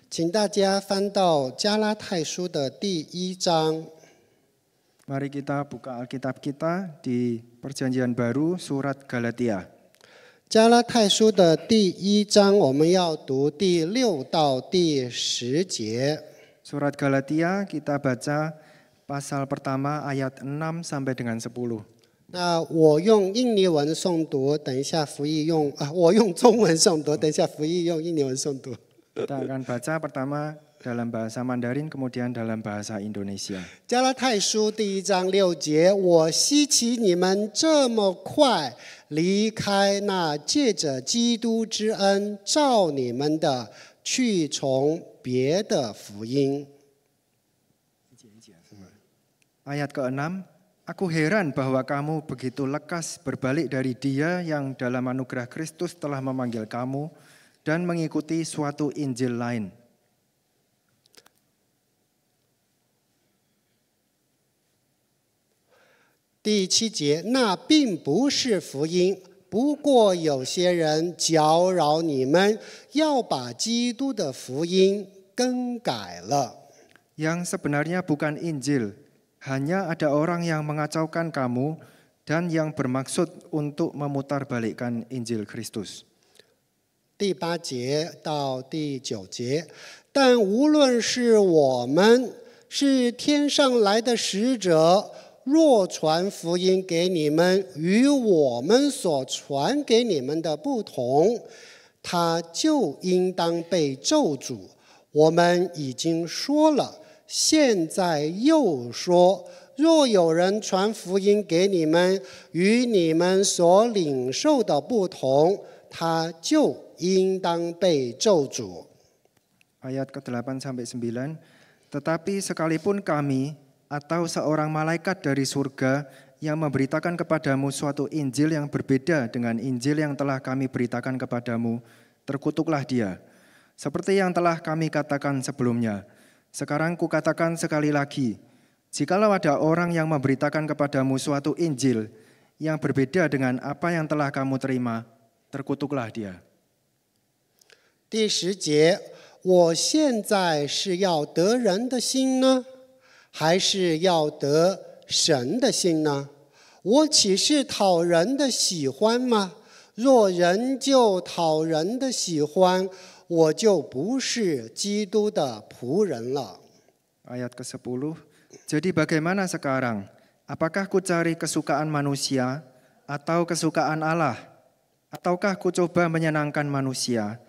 请大家翻到加拉太书的第1章。 Mari kita buka Alkitab kita di Perjanjian Baru surat Galatia. 加拉太书的第1章，我们要读第6到第10节。 Surat Galatia kita baca pasal pertama ayat 6 sampai dengan 10. 那我用印尼文诵读，等一下福音用我用中文诵读，等一下福音用印尼文诵读。 Kita akan baca pertama dalam bahasa Mandarin, kemudian dalam bahasa Indonesia. 加拉太书第1章6节，我希奇你们这么快离开那借着基督之恩召你们的，去从别的福音。 Ayat ke-6, aku heran bahwa kamu begitu lekas berbalik dari Dia yang dalam anugerah Kristus telah memanggil kamu dan mengikuti suatu Injil lain. 第7节，那并不是福音，不过有些人搅扰你们，要把基督的福音更改了。 Yang sebenarnya bukan Injil, hanya ada orang yang mengacaukan kamu dan yang bermaksud untuk memutarbalikkan Injil Kristus. 第8节到第9节，但无论是我们是天上来的使者，若传福音给你们，与我们所传给你们的不同，他就应当被咒诅。我们已经说了，现在又说，若有人传福音给你们，与你们所领受的不同，他就应当被咒诅。 Ayat ke-8 sampai 9. Tetapi sekalipun kami atau seorang malaikat dari surga yang memberitakan kepadamu suatu Injil yang berbeda dengan Injil yang telah kami beritakan kepadamu, terkutuklah dia. Seperti yang telah kami katakan sebelumnya. Sekarang kukatakan sekali lagi, jikalau ada orang yang memberitakan kepadamu suatu Injil yang berbeda dengan apa yang telah kamu terima, terkutuklah dia. 第10节，我现在是要得人的心呢，还是要得神的心呢？我岂是讨人的喜欢吗？若人就讨人的喜欢，我就不是基督的仆人了。 Ayat ke-10. Jadi bagaimana sekarang? Apakah ku cari kesukaan manusia atau kesukaan Allah? Ataukah ku coba menyenangkan manusia?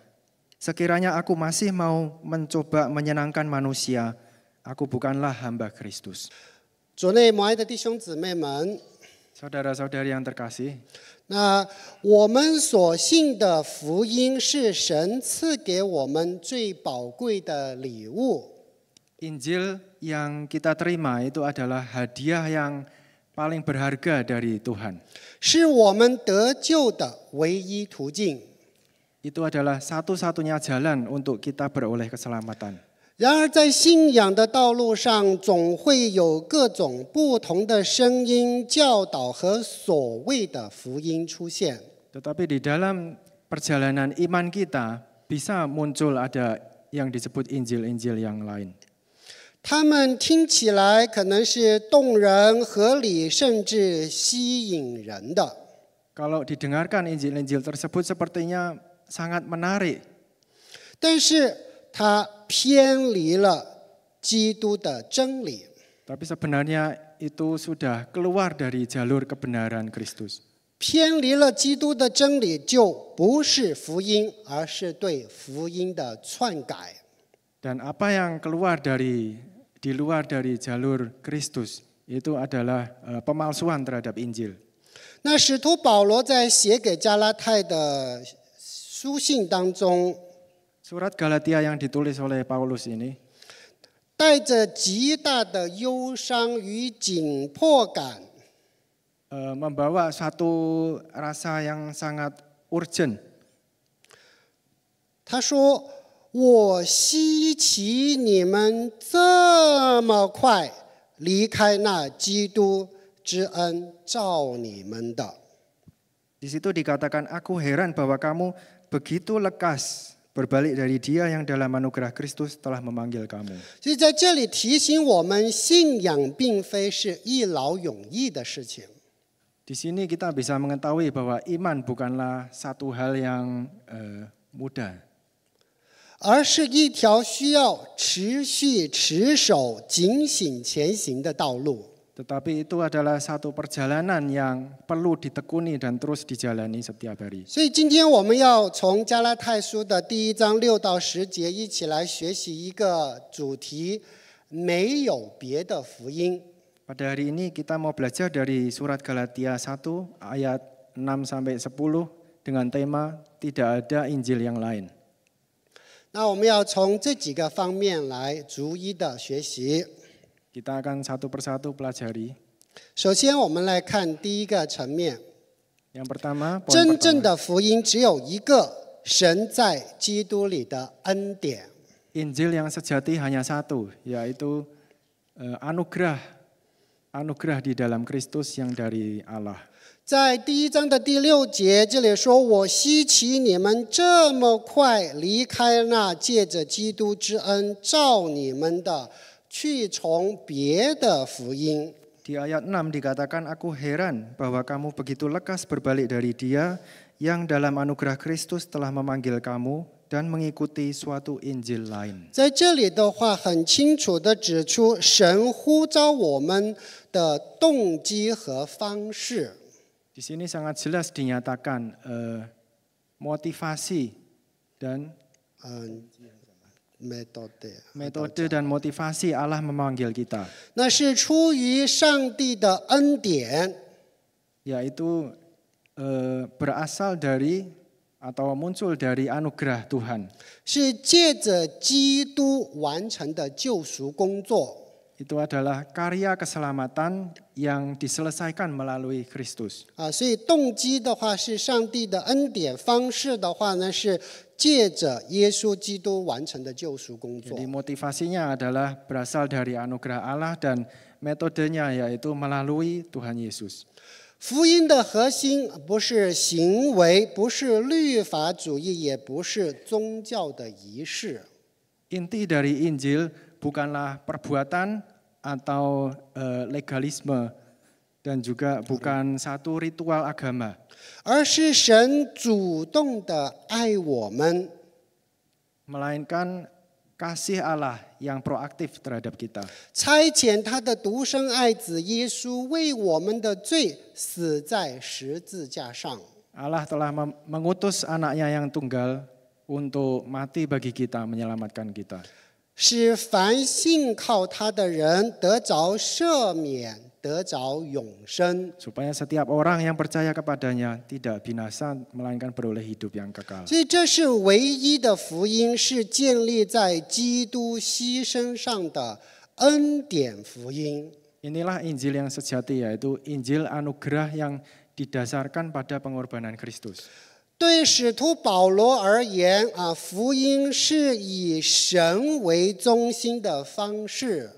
Sekiranya aku masih mau mencoba menyenangkan manusia, aku bukanlah hamba Kristus. 主内母爱的弟兄姊妹们， Saudara-saudari yang terkasih, 那我们所信的福音是神赐给我们最宝贵的礼物。 Injil yang kita terima itu adalah hadiah yang paling berharga dari Tuhan. 是我们得救的唯一途径。 Itu adalah satu-satunya jalan untuk kita beroleh keselamatan. 然而，在信仰的道路上，总会有各种不同的声音、教导和所谓的福音出现。 Tetapi di dalam perjalanan iman kita bisa muncul ada yang disebut Injil-Injil yang lain. 他们听起来可能是动人、合理，甚至吸引人的。 Kalau didengarkan Injil-Injil tersebut sepertinya sangat menarik. 但是它偏离了基督的真理。 Tapi sebenarnya itu sudah keluar dari jalur kebenaran Kristus. 偏离了基督的真理，就不是福音，而是对福音的篡改。 Dan apa yang di luar dari jalur Kristus itu adalah pemalsuan terhadap Injil. 那使徒保罗在写给加拉太的书信当中， Surat Galatia yang ditulis oleh Paulus ini 带着极大的忧伤与紧迫感， membawa satu rasa yang sangat urgent. 他说：“我希奇你们这么快离开那基督之恩召你们的。” Di situ dikatakan, aku heran bahwa kamu begitu lekas berbalik dari Dia yang dalam anugerah Kristus telah memanggil kamu. 所以在这里提醒我们，信仰并非是一劳永逸的事情。 Di sini kita bisa mengetahui bahwa iman bukanlah satu hal yang mudah, 而是一条需要持续持守、警醒前行的道路。 tetapi itu adalah satu perjalanan yang perlu ditekuni dan terus dijalani setiap hari. 所以今天我们要从加拉太书的第1章6到10节一起来学习一个主题：没有别的福音。 Pada hari ini kita mau belajar dari surat Galatia 1 ayat 6 sampai 10 dengan tema tidak ada Injil yang lain. 那我们要从这几个方面来逐一的学习。 Kita akan satu persatu pelajari. 首先，我们来看第一个层面。 Yang pertama, poin 真正 pertama, 的福音只有一个，神在基督里的恩典。 Injil yang sejati hanya satu, yaitu anugerah di dalam Kristus yang dari Allah. 在第1章的第6节，这里说：“我希奇你们这么快离开那借着基督之恩召你们的，去从别的福音。” Di ayat 6 dikatakan, aku heran bahwa kamu begitu lekas berbalik dari Dia yang dalam anugerah Kristus telah memanggil kamu dan mengikuti suatu Injil lain. 在这里的话，很清楚的指出神呼召我们的动机和方式。 Di sini sangat jelas dinyatakan motivasi dan metode dan motivasi Allah memanggil kita. 那是出于上帝的恩典， Yaitu berasal dari atau muncul dari anugerah Tuhan. 是借着基督完成的救赎工作。 Itu adalah karya keselamatan yang diselesaikan melalui Kristus. 所以动机的话是上帝的恩典，方式的话呢是借着耶稣基督完成的救赎工作。 Jadi motivasinya adalah berasal dari anugerah Allah dan metodenya yaitu melalui Tuhan Yesus. 福音的核心不是行为，不是律法主义，也不是宗教的仪式。 Inti dari Injil bukanlah perbuatan atau legalisme dan juga bukan satu ritual agama. 而是神主动的爱我们， Melainkan kasih Allah yang proaktif terhadap kita. 差遣他的独生爱子耶稣为我们的罪死在十字架上。 Allah telah mengutus anaknya yang tunggal untuk mati bagi kita, menyelamatkan kita. 使凡信靠他的人得着赦免，得着永生。 Supaya setiap orang yang percaya kepadanya tidak binasa, melainkan beroleh hidup yang kekal. 所以这是唯一的福音，是建立在基督牺牲上的恩典福音。 Inilah Injil yang sejati, yaitu Injil anugerah yang didasarkan pada pengorbanan Kristus. 对使徒保罗而言，福音是以神为中心的方式。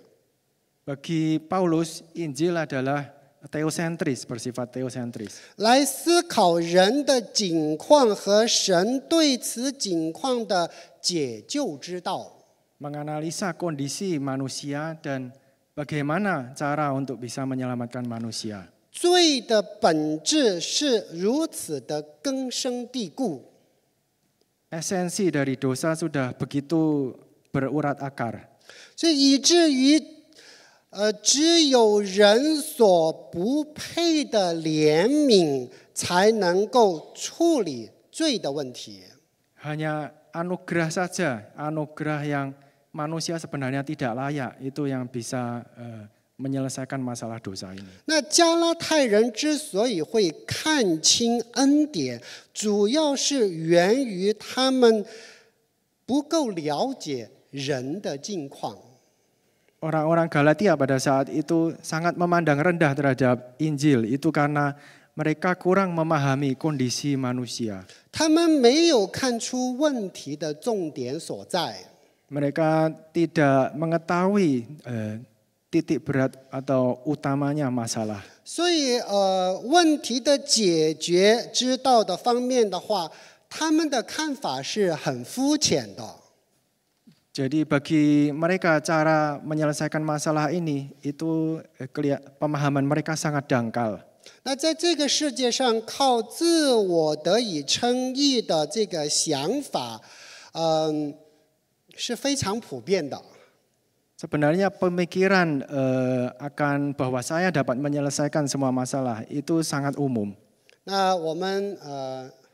Bagi Paulus, Injil adalah teosentris, bersifat teosentris. 来思考人的景况和神对此景况的解救之道。 Menganalisa kondisi manusia dan bagaimana cara untuk bisa menyelamatkan manusia. 罪的本质是如此的根深蒂固， Esensi dari dosa sudah begitu berurat akar. 所以以至于只有人所不配的怜悯才能够处理罪的问题。 Hanya anugerah saja, anugerah yang manusia sebenarnya tidak layak, itu yang bisa menyelesaikan masalah dosa ini. 那加拉太人之所以会看清恩典，主要是源于他们不够了解人的境况。 Orang-orang Galatia pada saat itu sangat memandang rendah terhadap Injil, itu karena mereka kurang memahami kondisi manusia. 他们没有看出问题的重点所在。 Mereka tidak mengetahui titik berat atau utamanya masalah. 所以问题的解决之道的方面的话，他们的看法是很肤浅的。 Jadi bagi mereka cara menyelesaikan masalah ini itu pemahaman mereka sangat dangkal. 那在这个世界上，靠自我得以称义的这个想法，是非常普遍的。 Sebenarnya pemikiran akan bahwa saya dapat menyelesaikan semua masalah itu sangat umum. 那我们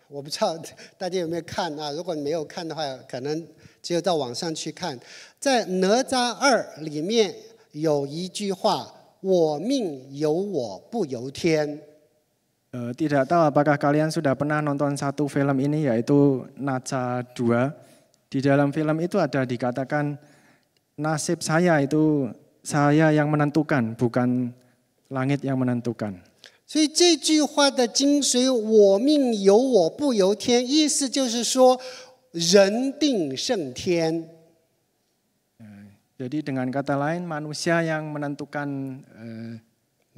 我不知道大家有没有看啊？如果没有看的话，可能只有到网上去看。在哪吒2里面有一句话：“我命由我不由天。” Tidak tahu apakah kalian sudah pernah nonton satu film ini yaitu Naca 2. Di dalam film itu ada dikatakan nasib saya itu saya yang menentukan, bukan langit yang menentukan. 所以这句话的精髓，我命由我不由天，意思就是说，人定胜天。Jadi dengan kata lain, manusia yang menentukan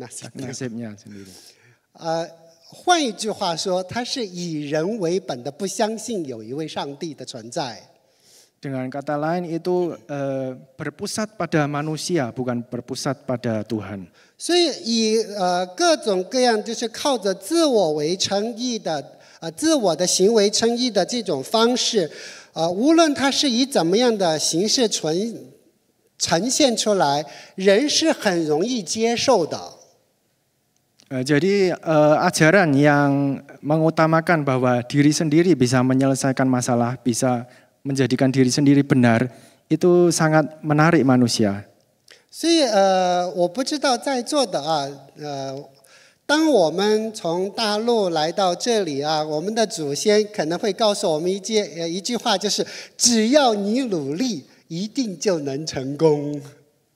nasibnya sendiri. 换一句话说，他是以人为本的，不相信有一位上帝的存在。 Dengan kata lain itu berpusat pada manusia, bukan berpusat pada Tuhan. 所以以各种各样就是靠着自我为称义的自我的行为称义的这种方式，无论它是以怎么样的形式呈现出来，人是很容易接受的。 Jadi ajaran yang mengutamakan bahwa diri sendiri bisa menyelesaikan masalah, bisa menjadikan diri sendiri benar, itu sangat menarik manusia. 所以我不知道在座的当我们从大陆来到这里我们的祖先可能会告诉我们一句话，就是只要你努力，一定就能成功。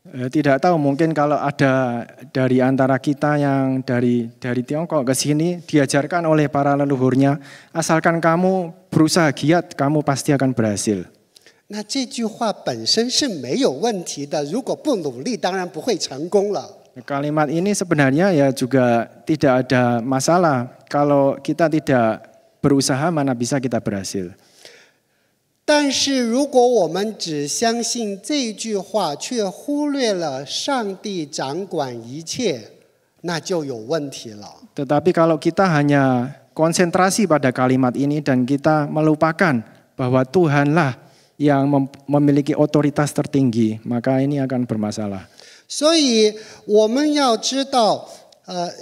Tidak tahu mungkin kalau ada dari antara kita yang dari Tiongkok ke sini diajarkan oleh para leluhurnya, asalkan kamu berusaha giat, kamu pasti akan berhasil. 那这句话本身是没有问题的，如果不努力，当然不会成功了。 Kalimat ini sebenarnya ya juga tidak ada masalah. Kalau kita tidak berusaha, mana bisa kita berhasil. 但是如果我们只相信这句话，却忽略了上帝掌管一切，那就有问题了。 Tetapi kalau kita hanya konsentrasi pada kalimat ini dan kita melupakan bahwa Tuhanlah yang memiliki otoritas tertinggi, maka ini akan bermasalah. 所以我们要知道，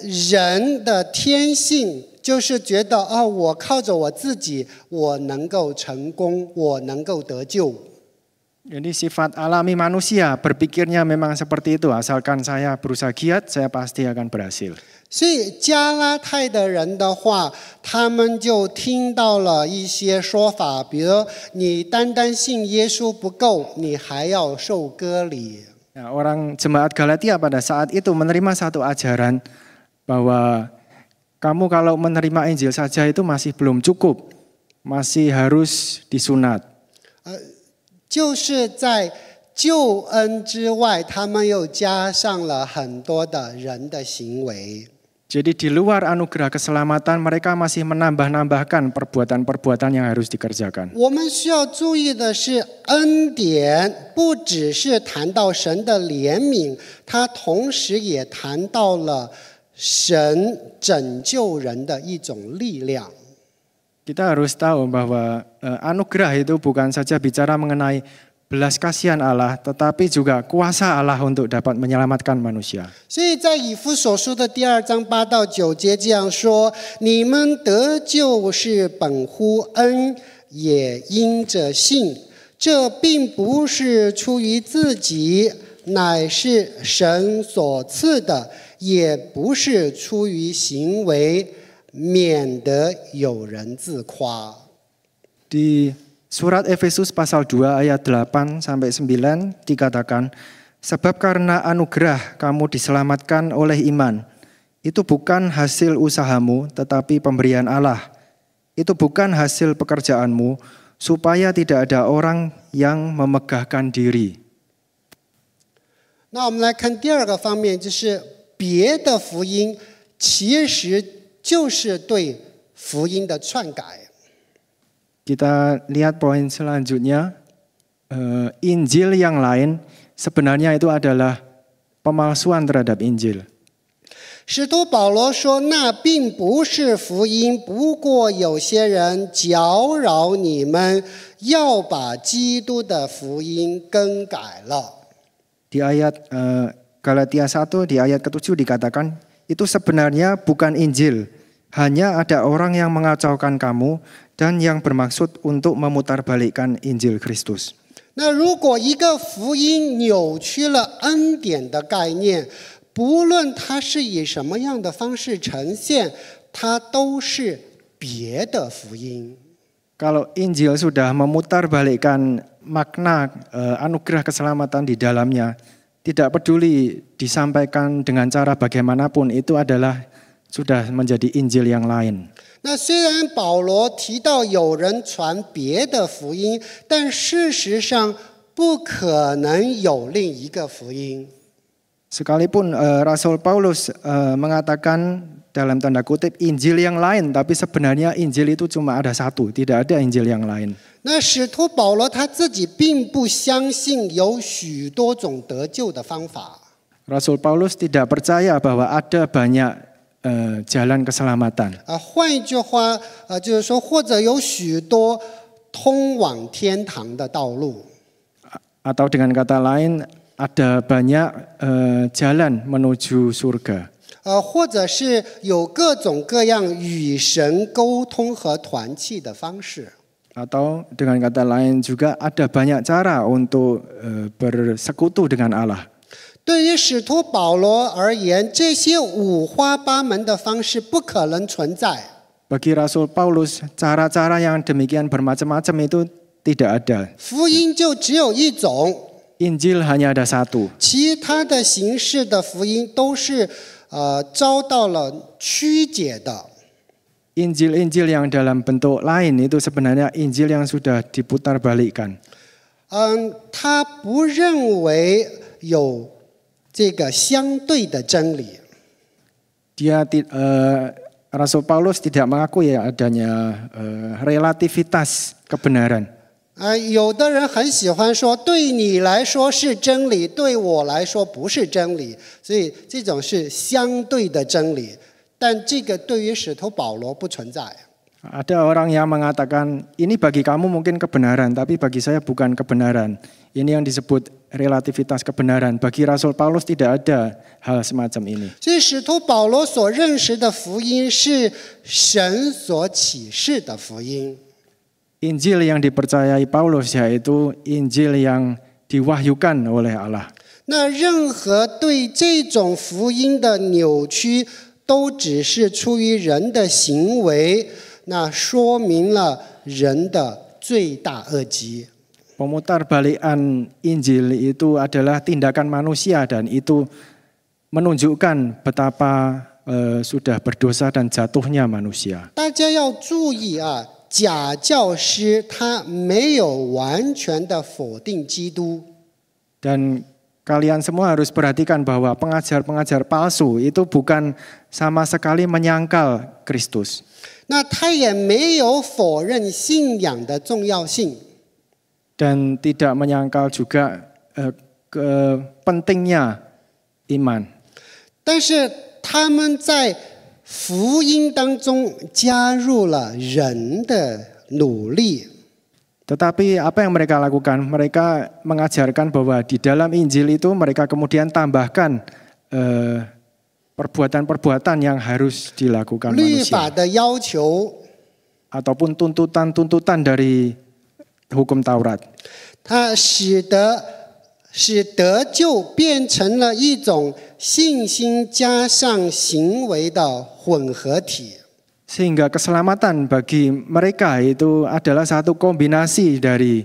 人的天性就是觉得我靠着我自己，我能够成功，我能够得救。 Jadi sifat alami manusia berpikirnya memang seperti itu, asalkan saya berusaha giat, saya pasti akan berhasil. 所以加拉太的人的话，他们就听到了一些说法，比如你单单信耶稣不够，你还要受割礼。 Orang jemaat Galatia pada saat itu menerima satu ajaran bahwa kamu kalau menerima Injil saja itu masih belum cukup, masih harus disunat. 就是在救恩之外，他们又加上了很多的人的行为。 Jadi di luar anugerah keselamatan mereka masih menambah-nambahkan perbuatan-perbuatan yang harus dikerjakan. 我们需要注意的是，恩典不只是谈到神的怜悯，它同时也谈到了神拯救人的一种力量。 Kita harus tahu bahwa anugerah itu bukan saja bicara mengenai belas kasihan Allah, tetapi juga kuasa Allah untuk dapat menyelamatkan manusia. 所以在以弗所书的第2章8到9节这样说：你们得救是本乎恩，也因着信。这并不是出于自己，乃是神所赐的；也不是出于行为，免得有人自夸。 Di Surat Efesus pasal 2 ayat 8 sampai 9 dikatakan, sebab karena anugerah kamu diselamatkan oleh iman. Itu bukan hasil usahamu, tetapi pemberian Allah. Itu bukan hasil pekerjaanmu, supaya tidak ada orang yang memegahkan diri. 那我们来看第二个方面，就是别的福音其实就是对福音的篡改。Kita lihat poin selanjutnya, Injil yang lain sebenarnya itu adalah pemalsuan terhadap Injil. 使徒保罗说：“那并不是福音，不过有些人搅扰你们，要把基督的福音更改了。” Di ayat Galatia 1 di ayat ke-7 dikatakan, itu sebenarnya bukan Injil, hanya ada orang yang mengacaukan kamu dan yang bermaksud untuk memutarbalikkan Injil Kristus. 那如果一个福音扭曲了恩典的概念，不论它是以什么样的方式呈现，它都是别的福音。 Kalau Injil sudah memutarbalikkan makna anugerah keselamatan di dalamnya, tidak peduli disampaikan dengan cara bagaimanapun, itu adalah sudah menjadi Injil yang lain. 那虽然保罗提到有人传别的福音，但事实上不可能有另一个福音。 Sekalipun Rasul Paulus mengatakan dalam tanda kutip Injil yang lain, tapi sebenarnya Injil itu cuma ada satu, tidak ada Injil yang lain. 那使徒保罗他自己并不相信有许多种得救的方法。 Rasul Paulus tidak percaya bahwa ada banyak jalan keselamatan. 换一句话就是说，或者有许多通往天堂的道路。 Atau dengan kata lain, ada banyak jalan menuju surga. 或者是有各种各样与神沟通和团契的方式。 Atau dengan kata lain juga ada banyak cara untuk bersekutu dengan Allah. 对于使徒保罗而言，这些五花八门的方式不可能存在。 Bagi Rasul Paulus, cara-cara yang demikian bermacam-macam itu tidak ada. 福音就只有一种， Injil hanya ada satu. 其他的形式的福音都是遭到了曲解的。 Injil-Injil yang dalam bentuk lain itu sebenarnya Injil yang sudah diputarbalikkan. 他不认为有这个相对的真理。 Rasul Paulus tidak mengakui adanya relativitas kebenaran. 有的人很喜欢说，对你来说是真理，对我来说不是真理，所以这种是相对的真理。但这个对于使徒保罗不存在。 Ada orang yang mengatakan ini bagi kamu mungkin kebenaran, tapi bagi saya bukan kebenaran. Ini yang disebut relativitas kebenaran. Bagi Rasul Paulus tidak ada hal semacam ini. 所以使徒保罗所认识的福音是神所启示的福音。 Injil yang dipercayai Paulus yaitu Injil yang diwahyukan oleh Allah. 那任何对这种福音的扭曲，都只是出于人的行为，那说明了人的罪大恶极。 Pemutarbalikan Injil itu adalah tindakan manusia dan itu menunjukkan betapa sudah berdosa dan jatuhnya manusia. 大家要注意啊，假教师他没有完全的否定基督。 Dan kalian semua harus perhatikan bahwa pengajar-pengajar palsu itu bukan sama sekali menyangkal Kristus. 那他也没有否认信仰的重要性。 Dan tidak menyangkal juga pentingnya iman. 但是他们在福音当中加入了人的努力。 Tetapi apa yang mereka lakukan? Mereka mengajarkan bahwa di dalam Injil itu mereka kemudian tambahkan perbuatan-perbuatan yang harus dilakukan 律法 manusia. 的要求， Ataupun tuntutan-tuntutan dari hukum Taurat. 它使得救变成了一种信心加上行为的混合体。 Sehingga keselamatan bagi mereka itu adalah satu kombinasi dari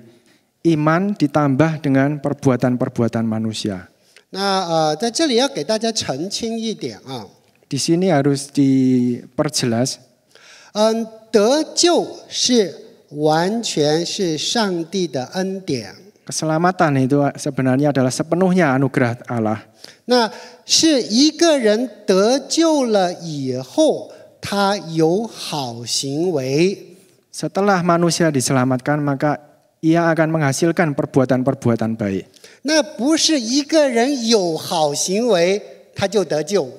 iman ditambah dengan perbuatan-perbuatan manusia. 那在这里要给大家澄清一点啊， Di sini harus diperjelas. 得救是完全是上帝的恩典。 Keselamatan itu sebenarnya adalah sepenuhnya anugerah Allah. 那是一个人得救了以后，他有好行为， Setelah manusia diselamatkan, maka ia akan menghasilkan perbuatan-perbuatan baik. 那不是一个人有好行为他就得救，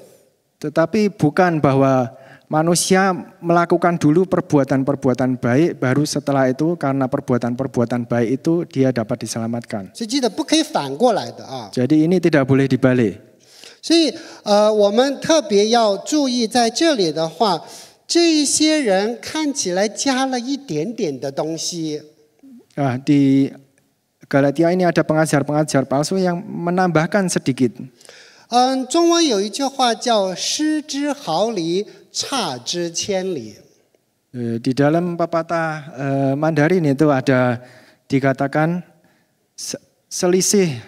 Tetapi bukan bahwa manusia melakukan dulu perbuatan-perbuatan baik, baru setelah itu karena perbuatan-perbuatan baik itu dia dapat diselamatkan. 所以记得不可以反过来的啊。 Jadi ini tidak boleh dibalik. 所以我们特别要注意，在这里的话，这一些人看起来加了一点点的东西， Di Galatia ini ada pengajar-pengajar palsu yang menambahkan sedikit. 中文有一句话叫"失之毫厘，差之千里" Di dalam pepatah Mandarin itu ada dikatakan selisih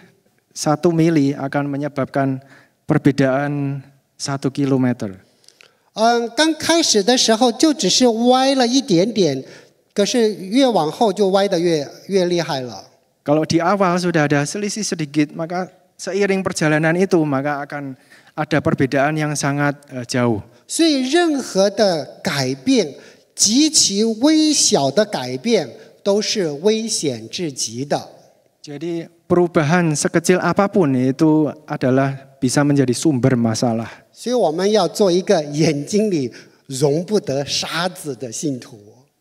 1 mili akan menyebabkan perbedaan 1 kilometer. 刚开始的时候就只是歪了一点点，可是越往后就歪得越厉害了。 Kalau di awal sudah ada selisih sedikit, maka seiring perjalanan itu maka akan ada perbedaan yang sangat jauh. 所以任何的改变，极其微小的改变，都是危险至极的。 Jadi perubahan sekecil apapun itu adalah bisa menjadi sumber masalah. 所以我们要做一个眼睛里容不得沙子的信徒。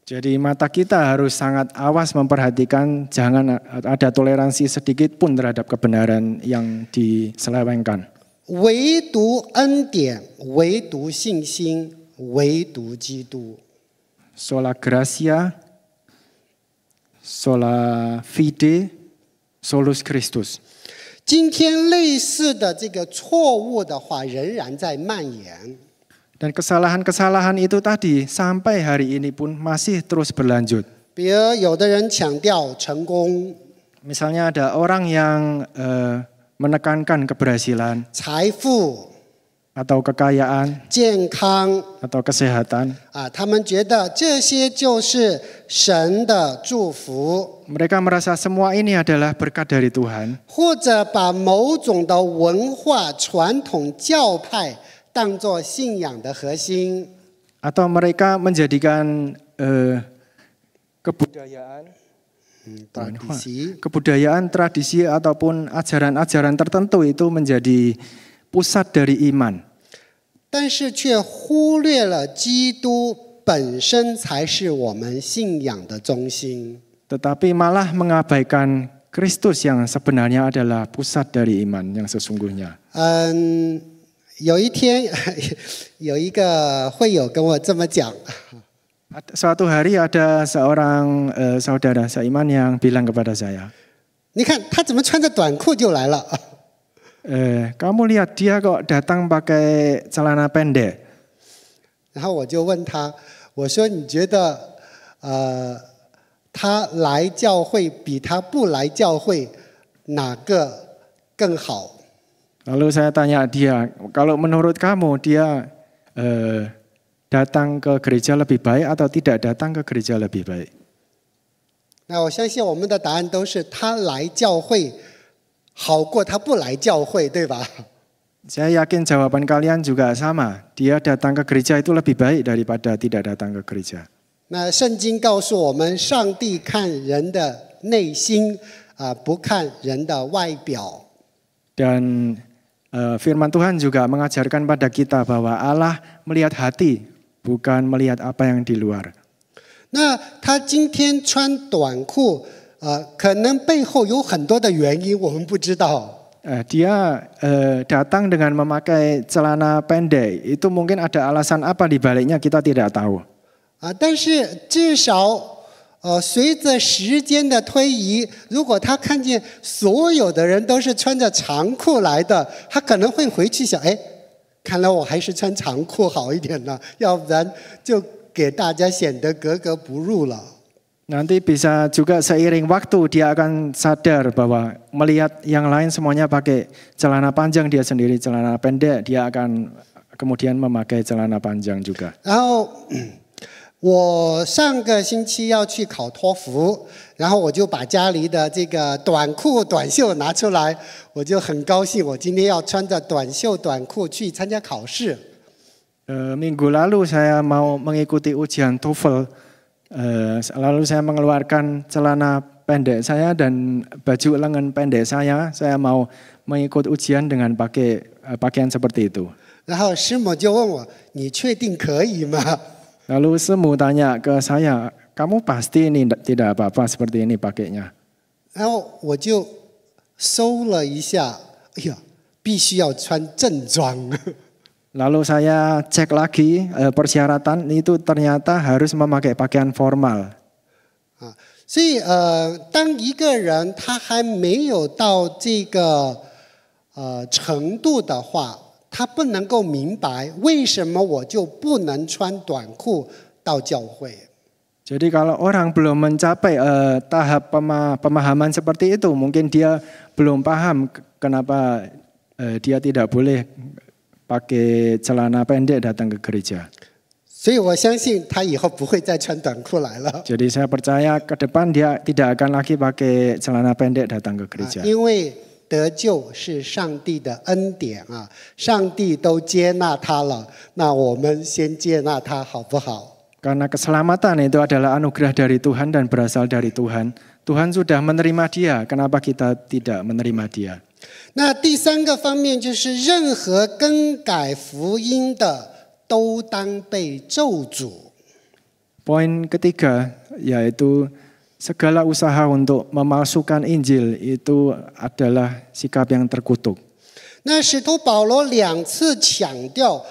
Jadi mata kita harus sangat awas memperhatikan jangan ada toleransi sedikit pun terhadap kebenaran yang diselewengkan. 唯独恩典，唯独信心，唯独基督。 Sola gratia, sola fide, solus Christus. 今天类似的这个错误的话，仍然在蔓延。 Dan kesalahan-kesalahan itu tadi sampai hari ini pun masih terus berlanjut. 比如有的人强调成功、 Misalnya ada orang yang menekankan keberhasilan 财富、 atau kekayaan 健康 atau kesehatan. 他们觉得这些就是神的祝福， Mereka merasa semua ini adalah berkat dari Tuhan. 或者把某种的文化传统教派当作信仰的核心。 Atau mereka menjadikan kebudayaan, tradisi ataupun ajaran-ajaran tertentu itu menjadi pusat dari iman. 但是却忽略了基督本身才是我们信仰的中心。 Tetapi malah mengabaikan Kristus yang sebenarnya adalah pusat dari iman yang sesungguhnya. 有一天有一个会友跟我这么讲， Suatu hari ada seorang saudara seiman yang bilang kepada saya, 你看他怎么穿着短裤就来了？ kamu lihat dia kok datang pakai celana pendek. 然后我就问他，我说你觉得他来教会比他不来教会哪个更好？ Lalu saya tanya dia, kalau menurut kamu dia datang ke gereja lebih baik atau tidak datang ke gereja lebih baik? 那我相信我们的答案都是他来教会好过他不来教会，对吧？ Saya yakin jawaban kalian juga sama. Dia datang ke gereja itu lebih baik daripada tidak datang ke gereja. 那圣经告诉我们，上帝看人的内心不看人的外表。 Dan firman Tuhan juga mengajarkan pada kita bahwa Allah melihat hati, bukan melihat apa yang di luar. 那他今天穿短裤，可能背后有很多的原因，我们不知道。 Dia datang dengan memakai celana pendek, itu mungkin ada alasan apa di baliknya kita tidak tahu. 但是至少，随着时间的推移，如果他看见所有的人都是穿着长裤来的，他可能会回去想：哎，看来我还是穿长裤好一点呢，要不然就给大家显得格格不入了。 Nanti bisa juga seiring waktu dia akan sadar bahwa melihat yang lain semuanya pakai celana panjang, dia sendiri celana pendek, dia akan kemudian memakai celana panjang juga. 然后我上个星期要去考托福，然后我就把家里的这个短裤、短袖拿出来，我就很高兴，我今天要穿着短袖短裤去参加考试。 Minggu lalu saya mau mengikuti ujian TOEFL Lalu saya mengeluarkan celana pendek saya dan baju lengan pendek saya mau mengikut ujian dengan pakai pakaian seperti itu. 然后师母就问我：“你确定可以吗？” Lalu semu tanya ke saya, kamu pasti ini tidak apa-apa seperti ini pakainya? 然后我就搜了一下，哎呀，必须要穿正装。Lalu saya cek lagi persyaratan itu ternyata harus memakai pakaian formal. 所以当一个人他还没有到这个程度的话，他不能够明白为什么我就不能穿短裤到教会。 Jadi kalau orang belum mencapai tahap pemahaman seperti itu, mungkin dia belum paham kenapa dia tidak boleh pakai celana pendek datang ke gereja. 所以我相信他以后不会再穿短裤来了。 Jadi saya percaya ke depan dia tidak akan lagi pakai celana pendek datang ke gereja. 因为得救是上帝的恩典啊，上帝都接纳他了，那我们先接纳他好不好？ Karena keselamatan itu adalah anugerah dari Tuhan dan berasal dari Tuhan. Tuhan sudah menerima dia, kenapa kita tidak menerima dia? 那第三个方面就是任何更改福音的都当被咒诅。 Poin ketiga yaitu segala usaha untuk memalsukan Injil itu adalah sikap yang terkutuk. 那使徒保罗2次强调，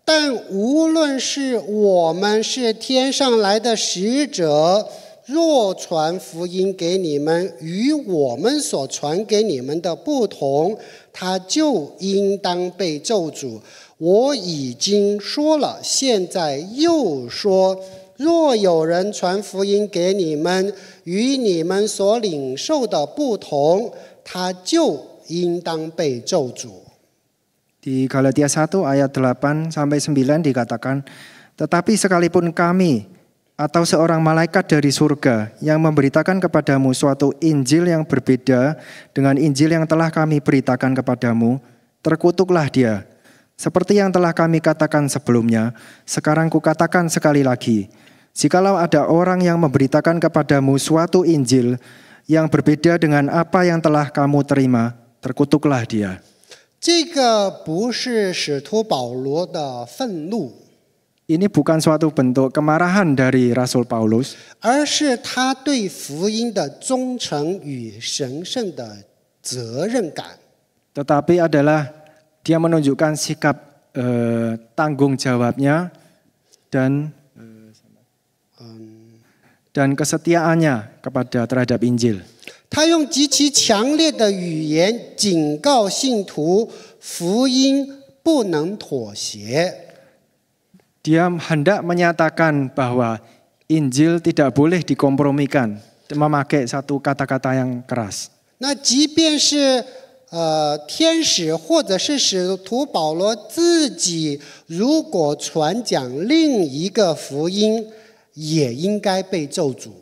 但无论是我们是天上来的使者，若传福音给你们与我们所传给你们的不同，他就应当被咒诅。我已经说了，现在又说，若有人传福音给你们与你们所领受的不同，他就应当被咒诅。 Di Galatia 1 ayat 8 sampai 9 dikatakan, tetapi sekalipun kami atau seorang malaikat dari surga yang memberitakan kepadamu suatu Injil yang berbeda dengan Injil yang telah kami beritakan kepadamu, terkutuklah dia. Seperti yang telah kami katakan sebelumnya, sekarang kukatakan sekali lagi, jikalau ada orang yang memberitakan kepadamu suatu Injil yang berbeda dengan apa yang telah kamu terima, terkutuklah dia. 这个不是使徒保罗的愤怒， Ini bukan suatu bentuk kemarahan dari Rasul Paulus, 而是他对福音的忠诚与神圣的责任感。 tetapi adalah dia menunjukkan sikap tanggung jawabnya dan kesetiaannya terhadap Injil. 他用极其强烈的语言警告信徒，福音不能妥协。 Dia hendak menyatakan bahwa Injil tidak boleh dikompromikan, memakai satu kata-kata yang keras. 那即便是天使或者是使徒保罗自己，如果传讲另一个福音，也应该被咒诅。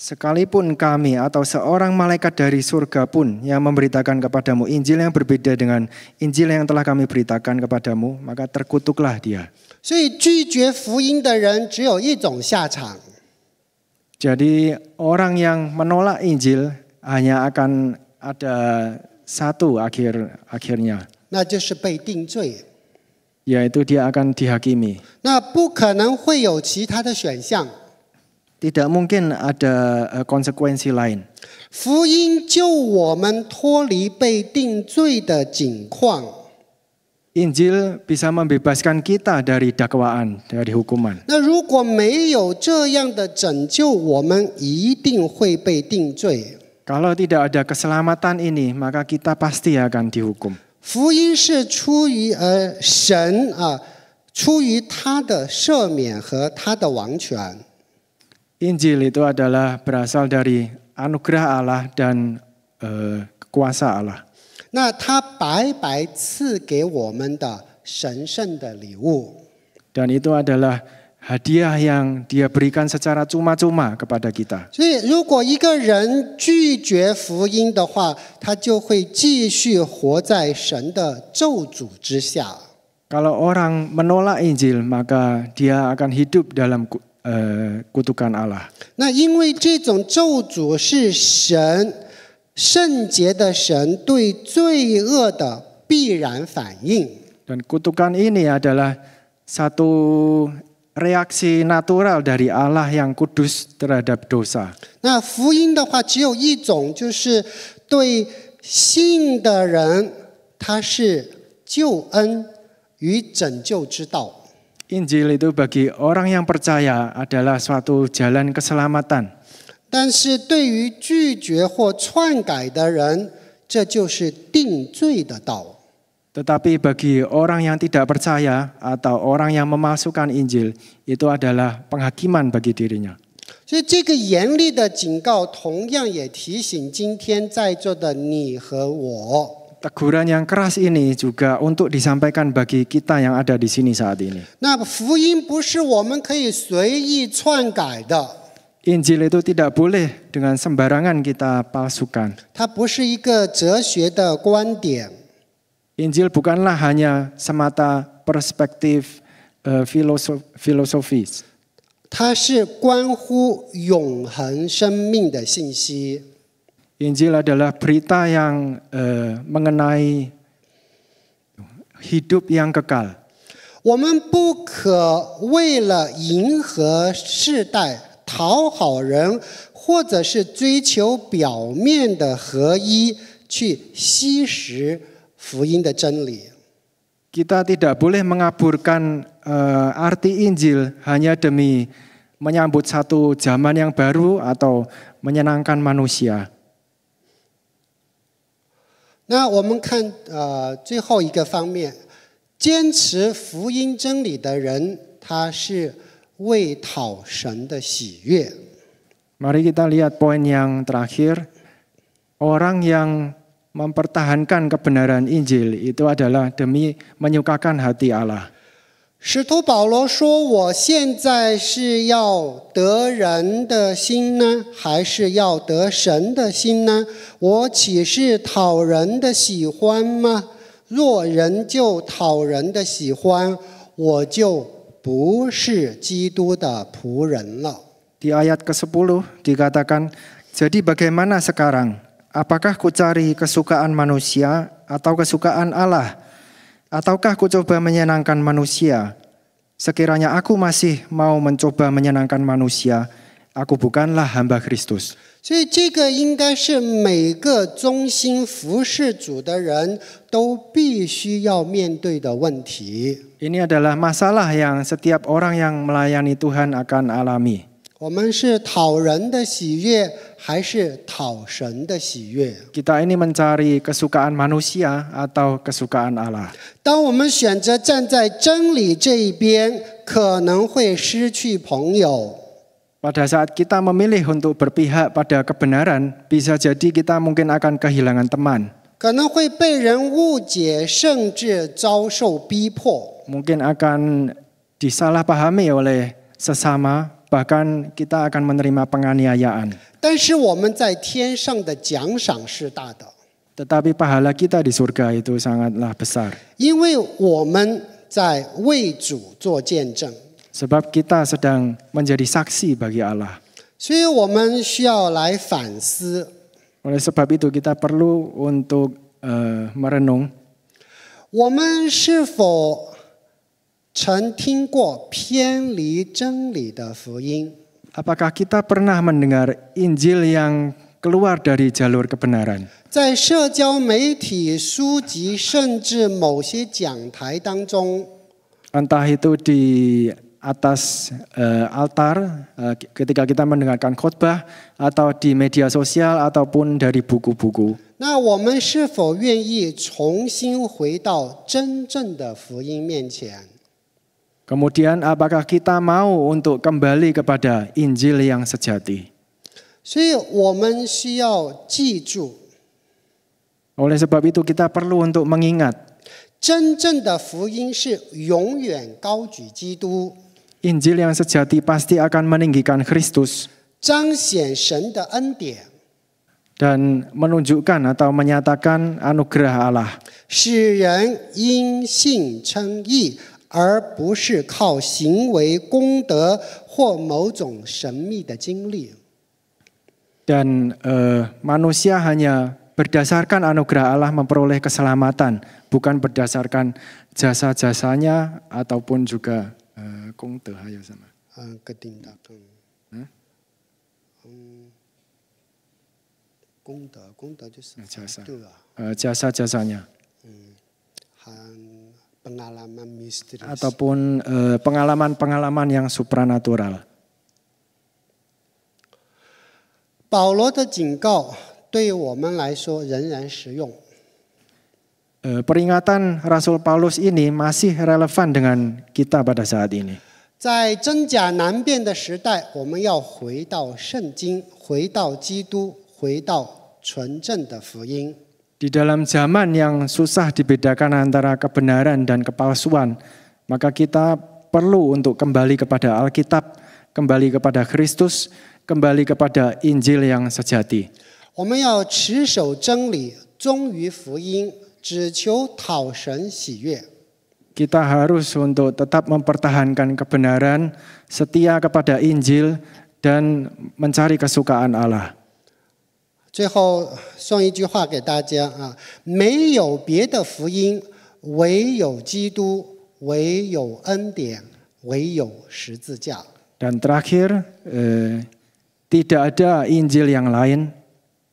Sekalipun kami atau seorang malaikat dari surga pun yang memberitakan kepadamu Injil yang berbeda dengan Injil yang telah kami beritakan kepadamu, maka terkutuklah dia. 所以拒绝福音的人只有一种下场， Jadi orang yang menolak Injil hanya akan ada satu akhirnya, 那就是被定罪。 yaitu dia akan dihakimi. 那不可能会有其他的选项。 Tidak mungkin ada konsekuensi lain. 福音救我们脱离被定罪的境况。 Injil bisa membebaskan kita dari dakwaan, dari hukuman. 那如果没有这样的拯救，我们一定会被定罪。 Kalau tidak ada keselamatan ini, maka kita pasti akan dihukum. 福音是出于神出于他的赦免和他的王权。 Injil itu adalah berasal dari anugerah Allah dan kuasa Allah. 那他白白赐给我们的神圣的礼物。 Dan itu adalah hadiah yang dia berikan secara cuma-cuma kepada kita. 所以，如果一个人拒绝福音的话，他就会继续活在神的咒诅之下。 Kalau orang menolak Injil, maka dia akan hidup dalam kutukan Allah. 那因为这种咒诅是神圣洁的神对罪恶的必然反应。 Dan kutukan ini adalah satu reaksi natural dari Allah yang kudus terhadap dosa. 那福音的话只有一种，就是对信的人，他是救恩与拯救之道。 Injil itu bagi orang yang percaya adalah suatu jalan keselamatan. 但是对于拒绝或篡改的人，这就是定罪的道。 Tetapi bagi orang yang tidak percaya atau orang yang memalsukan Injil, itu adalah penghakiman bagi dirinya. 所以这个严厉的警告，同样也提醒今天在座的你和我。 Teguran yang keras ini juga untuk disampaikan bagi kita yang ada di sini saat ini. 那福音不是我们可以随意篡改的， Injil itu tidak boleh dengan sembarangan kita palsukan. 它不是一个哲学的观点， Injil bukanlah hanya semata perspektif filosofis. 它是关乎永恒生命的信息。 Injil adalah berita yang mengenai hidup yang kekal. 我们不可为了迎合世代、讨好人，或者是追求表面的合一，去吸食福音的真理。 Kita tidak boleh mengaburkan arti Injil hanya demi menyambut satu zaman yang baru atau menyenangkan manusia. 那我们看最后一个方面，坚持福音真理的人，他是为讨神的喜悦。 Mari kita lihat poin yang terakhir. Orang yang mempertahankan kebenaran Injil itu adalah demi menyukakan hati Allah. 使徒保罗说：“我现在是要得人的心呢，还是要得神的心呢？我岂是讨人的喜欢吗？若人就讨人的喜欢，我就不是基督的仆人了。” Di ayat ke-10 dikatakan, jadi bagaimana sekarang? Apakah ku cari kesukaan manusia atau kesukaan Allah? Ataukah ku coba menyenangkan manusia? Sekiranya aku masih mau mencoba menyenangkan manusia, aku bukanlah hamba Kristus. 所以这个应该是每个忠心服侍主的人都必须要面对的问题。 Ini adalah masalah yang setiap orang yang melayani Tuhan akan alami. 我们是讨人的喜悦，还是讨神的喜悦？ Kita ini mencari kesukaan manusia atau kesukaan Allah. 当我们选择站在真理这一边，可能会失去朋友。 Pada saat kita memilih untuk berpihak pada kebenaran, bisa jadi kita mungkin akan kehilangan teman. 可能会被人误解，甚至遭受逼迫。 Mungkin akan disalahpahami oleh sesama, bahkan kita akan menerima penganiayaan. 但是我们在天上的奖赏是大的， Tetapi pahala kita di surga itu sangatlah besar. 因为我们在为主做见证， Sebab kita sedang menjadi saksi bagi Allah. 所以我们需要来反思。 Oleh sebab itu kita perlu untuk merenung. 我们是否曾听过偏离真理的福音？ Apakah kita pernah mendengar Injil yang keluar dari jalur kebenaran? 在社交媒体、书籍，甚至某些讲台当中， Entah itu di atas altar ketika kita mendengarkan khotbah, atau di media sosial, ataupun dari buku-buku. 那我们是否愿意重新回到真正的福音面前？ Kemudian apakah kita mau untuk kembali kepada Injil yang sejati? 所以我们需要记住， Oleh sebab itu kita perlu untuk mengingat 真正的福音是永远高举基督， Injil yang sejati pasti akan meninggikan Kristus 彰显神的恩典， dan menunjukkan atau menyatakan anugerah Allah. 使人因信称义，而不是靠行为功德或某种神秘的经历。 Dan manusia hanya berdasarkan anugerah Allah memperoleh keselamatan, bukan berdasarkan jasa-jasanya ataupun juga kongte hayo sama. 个定大更，功德就是对吧？ jasa-jasanya. Pengalaman misterius. Ataupun pengalaman-pengalaman yang supranatural. 保罗的警告对我们来说仍然实用。 Peringatan Rasul Paulus ini masih relevan dengan kita pada saat ini. 在真假难辨的时代，我们要回到圣经，回到基督，回到纯正的福音。 Di dalam zaman yang susah dibedakan antara kebenaran dan kepalsuan, maka kita perlu untuk kembali kepada Alkitab, kembali kepada Kristus, kembali kepada Injil yang sejati. 我们要持守真理，忠于福音，只求讨神喜悦。 Kita harus untuk tetap mempertahankan kebenaran, setia kepada Injil, dan mencari kesukaan Allah. 最后送一句话给大家啊，没有别的福音，唯有基督，唯有恩典，唯有十字架。 Dan terakhir, tidak ada Injil yang lain,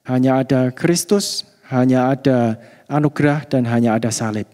hanya ada Kristus, hanya ada anugerah, dan hanya ada salib.